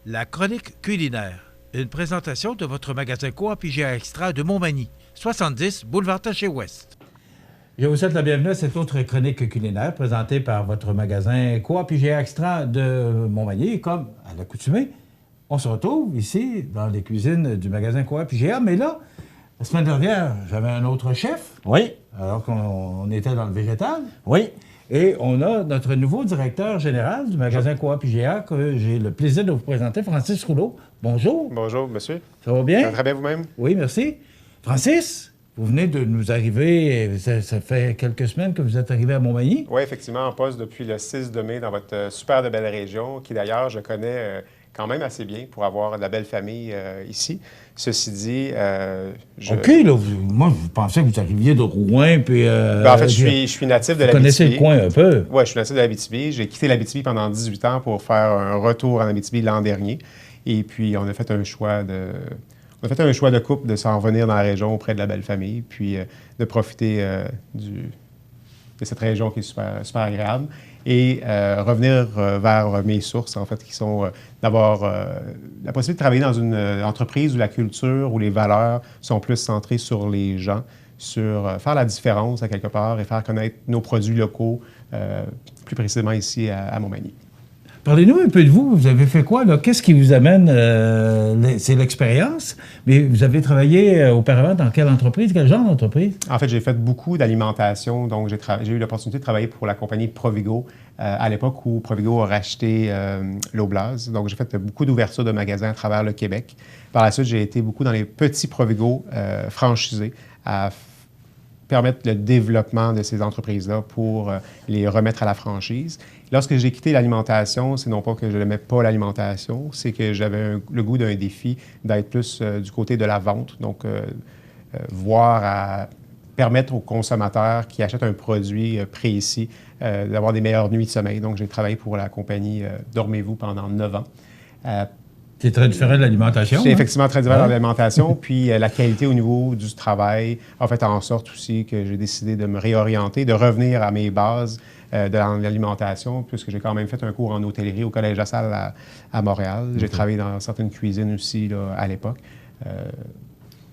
La chronique culinaire. Une présentation de votre magasin Coop IGA Extra de Montmagny, 70 boulevard Taché-Ouest. Je vous souhaite la bienvenue à cette autre chronique culinaire présentée par votre magasin Coop IGA Extra de Montmagny. Comme à l'accoutumée, on se retrouve ici dans les cuisines du magasin Coop IGA. Mais là, la semaine dernière, j'avais un autre chef. Oui. Alors qu'on était dans le végétal. Oui. Et on a notre nouveau directeur général du magasin Coop IGA que j'ai le plaisir de vous présenter, Francis Rouleau. Bonjour. Bonjour, monsieur. Ça va bien? Ça va très bien vous-même? Oui, merci. Francis, vous venez de nous arriver, ça fait quelques semaines que vous êtes arrivé à Montmagny. Oui, effectivement, en poste depuis le 6 de mai dans votre super de belle région, qui d'ailleurs, je connais quand même assez bien pour avoir de la belle famille ici. Ceci dit, OK, là, moi, je pensais que vous arriviez de Rouen, puis... en fait, je suis natif de l'Abitibi. Vous connaissez le coin un peu? Oui, je suis natif de l'Abitibi. J'ai quitté l'Abitibi pendant 18 ans pour faire un retour en Abitibi l'an dernier. Et puis, on a fait un choix de couple de s'en revenir dans la région auprès de la belle famille, puis de profiter de cette région qui est super, super agréable. Et revenir vers mes sources, en fait, qui sont d'avoir la possibilité de travailler dans une entreprise où la culture, où les valeurs sont plus centrées sur les gens, sur faire la différence à quelque part et faire connaître nos produits locaux, plus précisément ici à Montmagny. Parlez-nous un peu de vous. Vous avez fait quoi, là? Qu'est-ce qui vous amène? C'est l'expérience. Mais vous avez travaillé auparavant dans quelle entreprise? Quel genre d'entreprise? En fait, j'ai fait beaucoup d'alimentation. Donc, j'ai eu l'opportunité de travailler pour la compagnie Provigo à l'époque où Provigo a racheté l'Oblast. Donc, j'ai fait beaucoup d'ouvertures de magasins à travers le Québec. Par la suite, j'ai été beaucoup dans les petits Provigo franchisés à permettre le développement de ces entreprises-là pour les remettre à la franchise. Lorsque j'ai quitté l'alimentation, c'est non pas que je n'aimais pas l'alimentation, c'est que j'avais le goût d'un défi d'être plus du côté de la vente, donc voir à permettre aux consommateurs qui achètent un produit précis d'avoir des meilleures nuits de sommeil. Donc, j'ai travaillé pour la compagnie Dormez-vous pendant 9 ans. C'est très différent de l'alimentation. C'est effectivement très différent de l'alimentation. Puis la qualité au niveau du travail a fait en sorte aussi que j'ai décidé de me réorienter, de revenir à mes bases dans l'alimentation, puisque j'ai quand même fait un cours en hôtellerie au Collège La Salle à Montréal. J'ai travaillé dans certaines cuisines aussi là, à l'époque.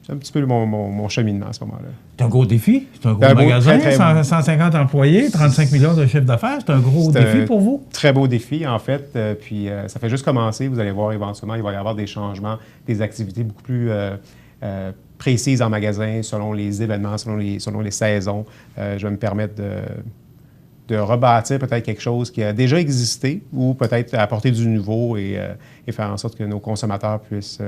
C'est un petit peu mon cheminement à ce moment-là. C'est un gros défi. C'est un gros magasin, 150 employés, 35 millions de chiffre d'affaires. C'est un gros défi pour vous? Très beau défi, en fait. Puis ça fait juste commencer. Vous allez voir éventuellement, il va y avoir des changements, des activités beaucoup plus précises en magasin, selon les événements, selon les saisons. Je vais me permettre de rebâtir peut-être quelque chose qui a déjà existé ou peut-être apporter du nouveau et faire en sorte que nos consommateurs puissent,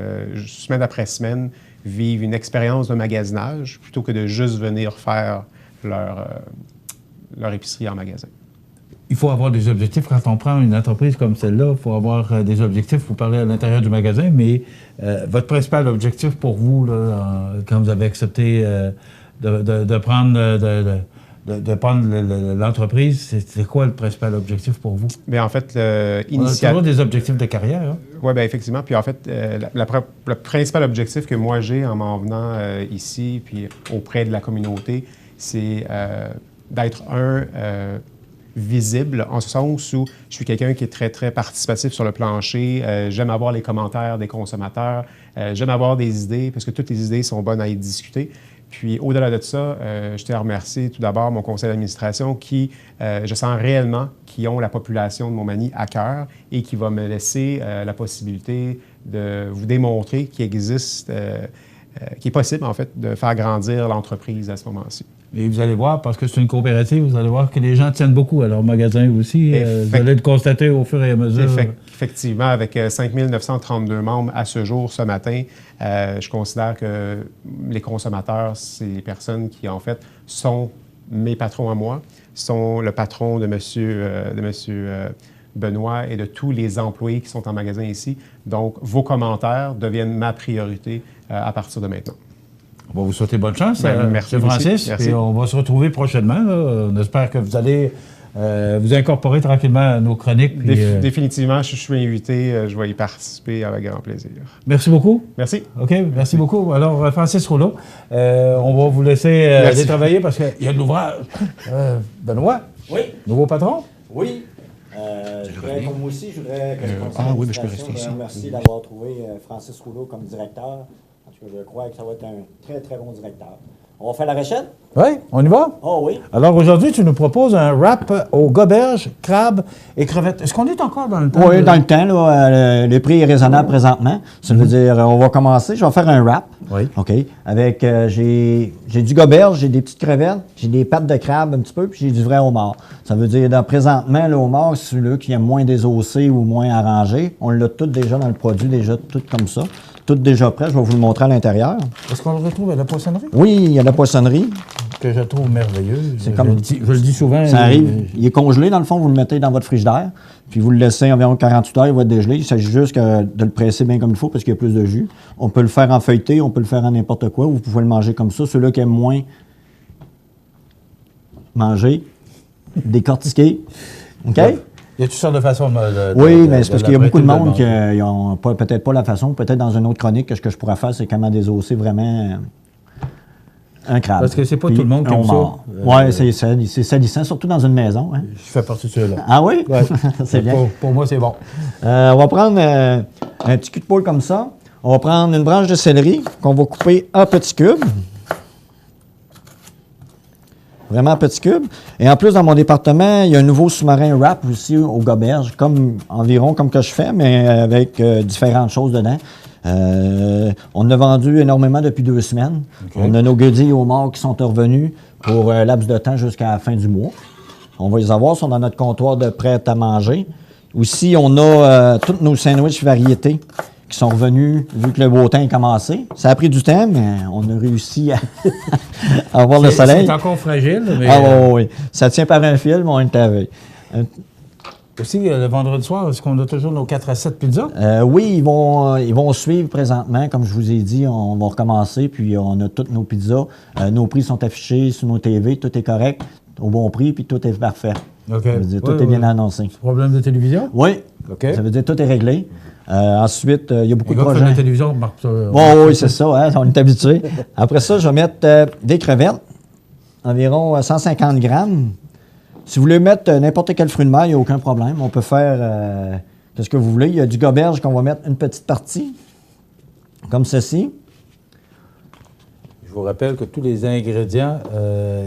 semaine après semaine, vivre une expérience de magasinage plutôt que de juste venir faire leur épicerie en magasin. Il faut avoir des objectifs. Quand on prend une entreprise comme celle-là, il faut avoir des objectifs. Vous parlez à l'intérieur du magasin, mais votre principal objectif pour vous, là, quand vous avez accepté de prendre l'entreprise, c'est quoi le principal objectif pour vous? Bien, en fait, on a toujours des objectifs de carrière. Hein? Oui, bien, effectivement. Puis en fait, le principal objectif que moi j'ai en m'en venant ici, puis auprès de la communauté, c'est d'être visible, en ce sens où je suis quelqu'un qui est très, très participatif sur le plancher. J'aime avoir les commentaires des consommateurs. J'aime avoir des idées, parce que toutes les idées sont bonnes à y discuter. Puis, au-delà de ça, je tiens à remercier tout d'abord mon conseil d'administration qui, je sens réellement, qui ont la population de Montmagny à cœur et qui va me laisser la possibilité de vous démontrer qu'il existe, qu'il est possible, en fait, de faire grandir l'entreprise à ce moment-ci. Et vous allez voir, parce que c'est une coopérative, vous allez voir que les gens tiennent beaucoup à leur magasin aussi. Vous allez le constater au fur et à mesure. Effectivement, avec 5 932 membres à ce jour, ce matin, je considère que les consommateurs, c'est les personnes qui, en fait, sont mes patrons à moi, sont le patron de M. Benoît et de tous les employés qui sont en magasin ici. Donc, vos commentaires deviennent ma priorité à partir de maintenant. On va vous souhaiter bonne chance, merci, M. Francis. Merci. Et on va se retrouver prochainement. Là. On espère que vous allez vous incorporer tranquillement à nos chroniques. Puis, définitivement, je suis invité. Je vais y participer avec grand plaisir. Merci beaucoup. Merci. OK, merci beaucoup. Alors, Francis Rouleau, on va vous laisser aller travailler parce qu'il y a de l'ouvrage. Benoît? Oui. Nouveau patron? Oui. Comme moi aussi, je voudrais que oui, mais je peux rester ici. Merci d'avoir trouvé Francis Rouleau comme directeur. En tout cas, je crois que ça va être un très, très bon directeur. On va faire la recette? Oui, on y va? Oh oui. Alors aujourd'hui, tu nous proposes un wrap aux goberges, crabes et crevettes. Est-ce qu'on est encore dans le temps? Oui, dans le temps. Là, le prix est raisonnable présentement. Ça veut dire, on va commencer. Je vais faire un wrap. Oui. OK. Avec, j'ai du goberge, j'ai des petites crevettes, j'ai des pattes de crabe un petit peu, puis j'ai du vrai homard. Ça veut dire, présentement, le homard, c'est celui-là qui est moins désossé ou moins arrangé. On l'a tout déjà dans le produit, déjà tout comme ça. Tout déjà prêt. Je vais vous le montrer à l'intérieur. Est-ce qu'on le retrouve à la poissonnerie? Oui, il y a la poissonnerie. Que je trouve merveilleux. C'est comme- Je le dis souvent. Ça arrive. Il est congelé, dans le fond, vous le mettez dans votre frigidaire, puis vous le laissez environ 48 heures, il va être dégelé. Il s'agit juste de le presser bien comme il faut parce qu'il y a plus de jus. On peut le faire en feuilleté, on peut le faire en n'importe quoi, ou vous pouvez le manger comme ça. Ceux-là qui aiment moins manger, décortiquer. OK? Il y a toutes sortes de façons Oui, mais c'est parce qu'il y a beaucoup de monde qui n'ont peut-être pas la façon. Peut-être dans une autre chronique, que ce que je pourrais faire, c'est comment désosser vraiment un crabe. Parce que c'est pas Puis tout le monde qui aime ça. Oui, c'est salissant, surtout dans une maison. Hein. Je fais partie de ceux-là. Ah oui? Ouais. C'est bien. Pour moi, c'est bon. On va prendre un petit cul de poule comme ça. On va prendre une branche de céleri qu'on va couper en petits cubes. Vraiment en petits cubes. Et en plus, dans mon département, il y a un nouveau sous-marin wrap aussi au goberge, environ comme que je fais, mais avec différentes choses dedans. On en a vendu énormément depuis 2 semaines. Okay. On a nos guedilles au mort qui sont revenus pour un laps de temps jusqu'à la fin du mois. On va les avoir, ils sont dans notre comptoir de prêt à manger. Aussi, on a tous nos sandwichs variétés qui sont revenus, vu que le beau temps est commencé. Ça a pris du temps, mais on a réussi à avoir le soleil. C'est encore fragile, mais... oui. Ça tient par un fil, mais on est avec. Aussi, le vendredi soir, est-ce qu'on a toujours nos 4 à 7 pizzas? Oui, ils vont suivre présentement. Comme je vous ai dit, on va recommencer, puis on a toutes nos pizzas. Nos prix sont affichés sur nos TV, tout est correct, au bon prix, puis tout est parfait. OK. Ça veut dire, tout est bien annoncé. Problème de télévision? Oui. OK. Ça veut dire tout est réglé. Ensuite, il y a beaucoup de projets. La télévision, Marc, oui, c'est ça, hein, on est habitué. Après ça, je vais mettre des crevettes, environ 150 grammes. Si vous voulez mettre n'importe quel fruit de mer, il n'y a aucun problème. On peut faire ce que vous voulez. Il y a du goberge qu'on va mettre une petite partie, comme ceci. Je vous rappelle que tous les ingrédients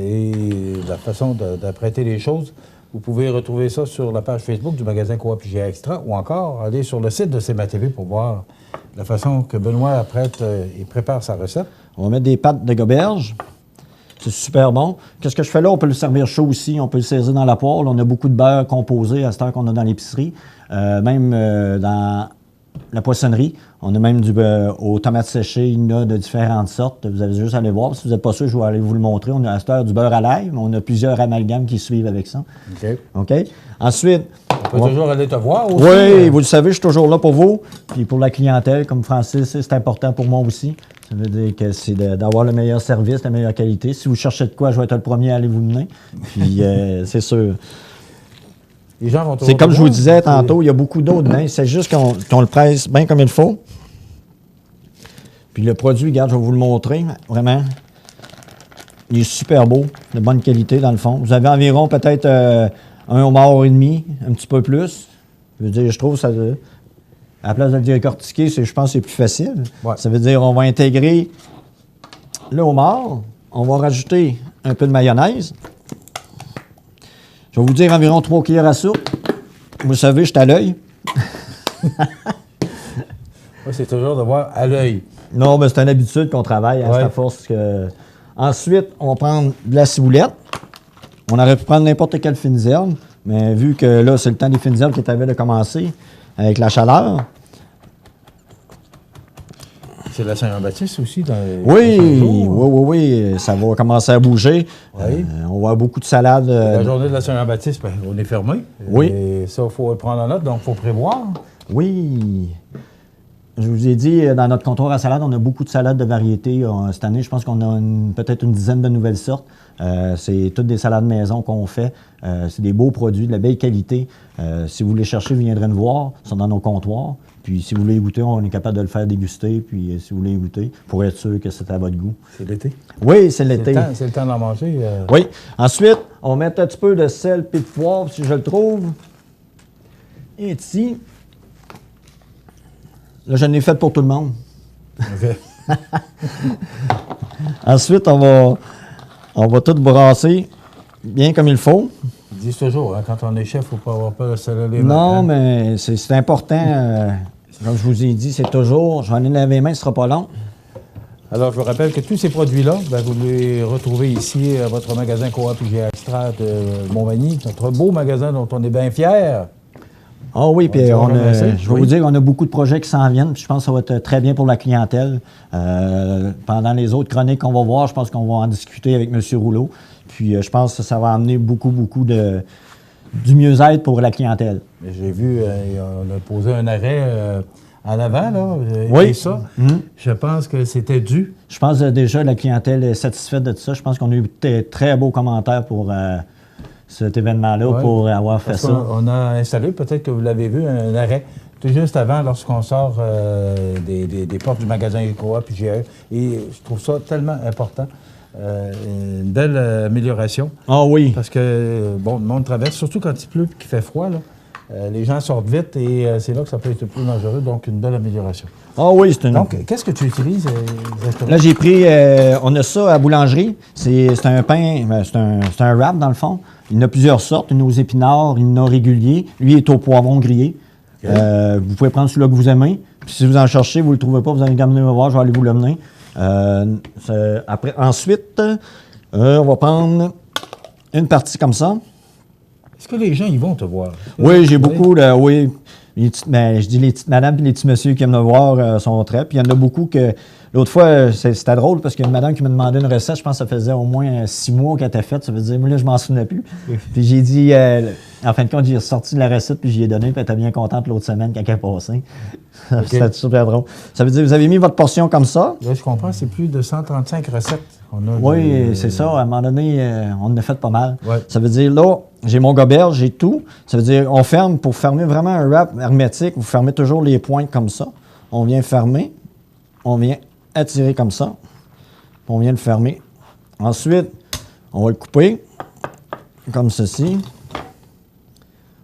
et la façon d'apprêter les choses, vous pouvez retrouver ça sur la page Facebook du magasin Coop IGA Extra ou encore aller sur le site de CMA TV pour voir la façon que Benoît apprête et prépare sa recette. On va mettre des pâtes de goberge. C'est super bon. Qu'est-ce que je fais là? On peut le servir chaud aussi. On peut le saisir dans la poêle. On a beaucoup de beurre composé à cette heure qu'on a dans l'épicerie. Même dans la poissonnerie, on a même du beurre aux tomates séchées. Il y en a de différentes sortes. Vous avez juste à aller voir. Si vous n'êtes pas sûr, je vais aller vous le montrer. On a à cette heure du beurre à l'ail, mais on a plusieurs amalgames qui suivent avec ça. OK? Ensuite... On peut toujours aller te voir aussi. Oui, vous le savez, je suis toujours là pour vous. Puis pour la clientèle, comme Francis, c'est important pour moi aussi. Ça veut dire que c'est d'avoir le meilleur service, la meilleure qualité. Si vous cherchez de quoi, je vais être le premier à aller vous mener. Puis c'est sûr. Les gens vont c'est comme je vous disais tantôt, il y a beaucoup d'eau dedans. C'est juste qu'on le presse bien comme il faut. Puis le produit, regarde, je vais vous le montrer. Vraiment, il est super beau, de bonne qualité dans le fond. Vous avez environ peut-être un homard et demi, un petit peu plus. Je veux dire, je trouve ça... À la place de le décortiquer, je pense que c'est plus facile. Ouais. Ça veut dire qu'on va intégrer le homard. On va rajouter un peu de mayonnaise. Je vais vous dire environ 3 cuillères à soupe. Vous savez, je suis à l'œil. Oui, c'est toujours de voir à l'œil. Non, mais c'est une habitude qu'on travaille. Hein, c'est à force que... Ensuite, on va prendre de la ciboulette. On aurait pu prendre n'importe quelle fine herbe, mais vu que là, c'est le temps des fines herbes qui est à de commencer avec la chaleur. C'est la Saint-Jean-Baptiste aussi? Oui. Ça va commencer à bouger. Oui. On va avoir beaucoup de salades. La journée de la Saint-Jean-Baptiste, ben, on est fermé. Oui. Et ça, il faut le prendre en note, donc il faut prévoir. Oui. Je vous ai dit, dans notre comptoir à salade, on a beaucoup de salades de variété. Cette année, je pense qu'on a peut-être une dizaine de nouvelles sortes. C'est toutes des salades maison qu'on fait. C'est des beaux produits, de la belle qualité. Si vous les cherchez, vous viendrez nous voir. Ils sont dans nos comptoirs. Puis si vous voulez goûter, on est capable de le faire déguster. Puis si vous voulez goûter, pour être sûr que c'est à votre goût. C'est l'été? Oui, c'est l'été. C'est le temps d'en manger. Oui. Ensuite, on met un petit peu de sel et de poivre, si je le trouve. Et ici, là, je l'ai fait pour tout le monde. OK. Ensuite, on va tout brasser bien comme il faut. Ils disent toujours, hein, quand on est chef, il ne faut pas avoir peur de se laver les mains. Non, hein. mais c'est important. Comme je vous ai dit, c'est toujours, je vais aller laver les mains, ce ne sera pas long. Alors, je vous rappelle que tous ces produits-là, ben, vous les retrouvez ici à votre magasin Coop IGA Extra de Montmagny, notre beau magasin dont on est bien fiers. Ah oui, puis Je vais vous dire, on a beaucoup de projets qui s'en viennent, puis je pense que ça va être très bien pour la clientèle. Pendant les autres chroniques qu'on va voir, je pense qu'on va en discuter avec M. Rouleau. Puis je pense que ça va amener beaucoup du mieux-être pour la clientèle. J'ai vu, on a posé un arrêt en avant, là. Oui. Et ça, je pense que c'était dû. Je pense déjà la clientèle est satisfaite de tout ça. Je pense qu'on a eu de très beaux commentaires pour cet événement-là, Ouais. pour avoir fait Parce ça. qu'on a installé, peut-être que vous l'avez vu, un arrêt tout juste avant, lorsqu'on sort des portes du magasin Coop IGA. Et je trouve ça tellement important. Une belle amélioration. Ah oui. Parce que, bon, le monde traverse, surtout quand il pleut et qu'il fait froid, là. Les gens sortent vite et c'est là que ça peut être plus dangereux. Donc, une belle amélioration. Ah oui, c'est une... Donc, qu'est-ce que tu utilises exactement? Là, j'ai pris... on a ça à la boulangerie. C'est un pain... C'est un wrap, dans le fond. Il y en a plusieurs sortes. Il y en a aux épinards, il y en a réguliers. Lui, il est au poivron grillé. Okay. Vous pouvez prendre celui-là que vous aimez. Puis si vous en cherchez, vous ne le trouvez pas, vous allez venir me voir, je vais aller vous l'amener. Ensuite, on va prendre une partie comme ça. Est-ce que les gens, ils vont te voir? Oui, j'ai beaucoup, oui. Je dis les petites madames et les petits messieurs qui aiment me voir sont très. Puis il y en a beaucoup que... L'autre fois, c'était drôle parce qu'il y a une madame qui m'a demandé une recette. Je pense que ça faisait au moins 6 mois qu'elle était faite. Ça veut dire, moi, là, je m'en souvenais plus. Puis j'ai dit... en fin de compte, j'ai ressorti la recette puis j'y ai donné. Puis elle était bien contente l'autre semaine quand elle est passée. Okay. C'était super drôle. Ça veut dire, vous avez mis votre portion comme ça. Là, je comprends, c'est plus de 135 recettes. Oui, c'est ça. À un moment donné, on en a fait pas mal. Ouais. Ça veut dire, là, j'ai mon goberge, j'ai tout. Ça veut dire, on ferme, pour fermer vraiment un wrap hermétique, vous fermez toujours les pointes comme ça. On vient fermer, on vient attirer comme ça, puis on vient le fermer. Ensuite, on va le couper, comme ceci.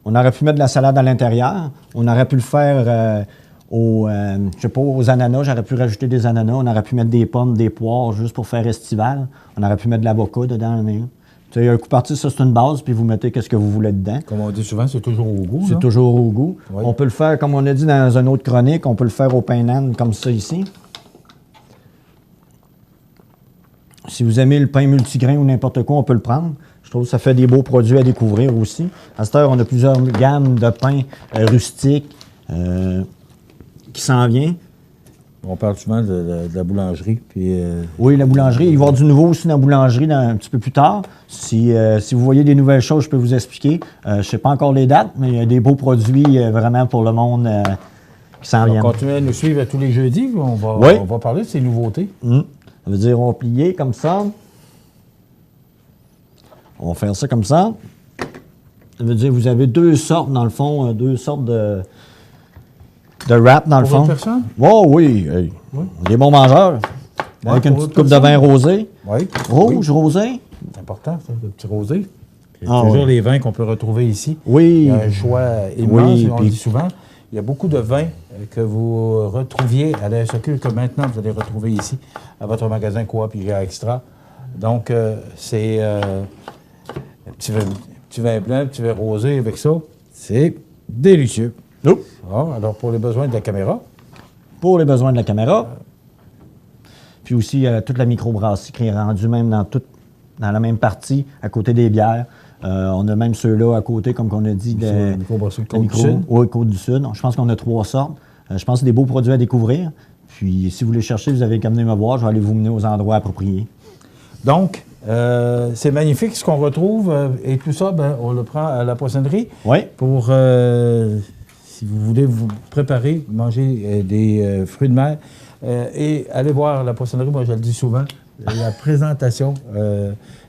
On aurait pu mettre de la salade à l'intérieur. On aurait pu le faire je sais pas, aux ananas. J'aurais pu rajouter des ananas. On aurait pu mettre des pommes, des poires, juste pour faire estival. On aurait pu mettre de l'avocat dedans. Tu sais, un coup parti, ça, c'est une base, puis vous mettez qu'est-ce que vous voulez dedans. Comme on dit souvent, c'est toujours au goût. C'est toujours au goût. Oui. On peut le faire, comme on a dit dans une autre chronique, on peut le faire au pain nan comme ça ici. Si vous aimez le pain multigrain ou n'importe quoi, on peut le prendre. Je trouve que ça fait des beaux produits à découvrir aussi. À cette heure, on a plusieurs gammes de pains rustiques qui s'en viennent. On parle souvent de la boulangerie. Puis, Oui, la boulangerie. Il va y avoir du nouveau aussi dans la boulangerie un petit peu plus tard. Si vous voyez des nouvelles choses, je peux vous expliquer. Je ne sais pas encore les dates, mais il y a des beaux produits vraiment pour le monde qui s'en viennent. on continue à nous suivre tous les jeudis. On va parler de ces nouveautés. Ça veut dire on va plier comme ça. On va faire ça comme ça. Ça veut dire vous avez deux sortes, dans le fond, deux sortes de wrap, dans le Pour fond. votre personne? Oh oui, hey. Oui. Des bons mangeurs. Ouais, Avec une pour petite votre coupe de vin personne? rosé. Oui. Rouge, rosé. C'est important, ça, le petit rosé. Il y a Ah, toujours oui. les vins qu'on peut retrouver ici. Oui. Il y a un choix immense, Oui, on puis- le dit souvent. Il y a beaucoup de vins que vous retrouviez à la SAQ que maintenant vous allez retrouver ici à votre magasin Coop IGA Extra. Donc, c'est un petit vin blanc, un petit vin rosé avec ça. C'est délicieux. Oh. Bon, alors, pour les besoins de la caméra, Pour les besoins de la caméra. Puis aussi, toute la microbrasserie qui est rendue même dans la même partie, à côté des bières. On a même ceux-là à côté, comme on a dit. C'est la microbrasserie la Côte-du-Sud. Oui, Côte-du-Sud. Je pense qu'on a 3 sortes. Je pense que c'est des beaux produits à découvrir. Puis, si vous les cherchez, vous avez qu'à venir me voir. Je vais aller vous mener aux endroits appropriés. donc, c'est magnifique ce qu'on retrouve. Et tout ça, ben, on le prend à la poissonnerie. Oui. Pour, si vous voulez vous préparer, manger des fruits de mer et aller voir la poissonnerie, moi je le dis souvent, la présentation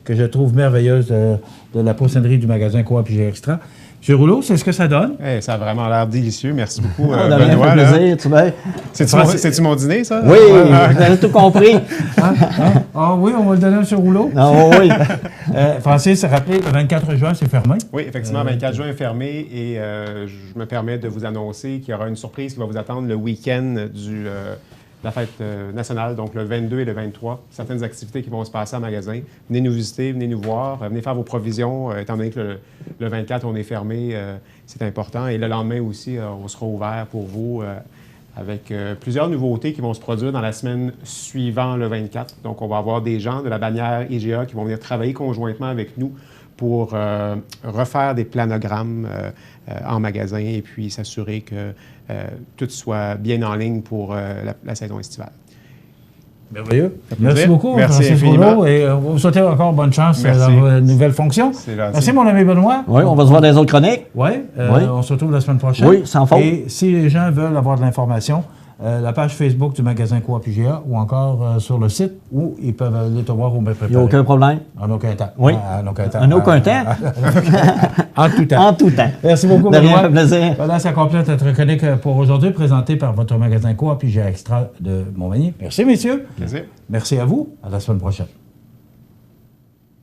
que je trouve merveilleuse de la poissonnerie du magasin Coop IGA Extra, M. Rouleau, c'est ce que ça donne? Hey, ça a vraiment l'air délicieux. Merci beaucoup, De rien, Benoît. ça fait là. plaisir, tu vois. C'est-tu mon dîner, ça? Oui, vous avez tout compris. Ah oui, on va le donner à M. Rouleau. Non, oui. Francis, rappelez, le 24 juin, c'est fermé. Oui, effectivement, 24 juin est fermé et je me permets de vous annoncer qu'il y aura une surprise qui va vous attendre le week-end de la fête nationale, donc le 22 et le 23. Certaines activités qui vont se passer en magasin. Venez nous visiter, venez nous voir, venez faire vos provisions, étant donné que le 24, on est fermé, c'est important. Et le lendemain aussi, on sera ouvert pour vous avec plusieurs nouveautés qui vont se produire dans la semaine suivant le 24. Donc, on va avoir des gens de la bannière IGA qui vont venir travailler conjointement avec nous pour refaire des planogrammes en magasin et puis s'assurer que tout soit bien en ligne pour la saison estivale. Merveilleux. plaisir. Merci beaucoup, Merci Francis infiniment. Rouleau, et on va vous souhaiter encore bonne chance Merci. dans vos nouvelles fonctions. C'est gentil. Merci, mon ami Benoît. Oui, on va se voir dans les autres chroniques. Oui, Oui. on se retrouve la semaine prochaine. Oui, sans faute. Et si les gens veulent avoir de l'information, la page Facebook du magasin Coop IGA ou encore sur le site où ils peuvent aller te voir ou me préparer. Il n'y a aucun problème. En aucun temps. Oui. En aucun temps. En aucun temps. En tout temps. En tout temps. Merci beaucoup, De rien, Benoît. ça fait plaisir. Voilà, ça complète notre chronique pour aujourd'hui, présentée par votre magasin Coop IGA Extra de Montmagny. Merci, messieurs. Plaisir. Merci à vous. À la semaine prochaine.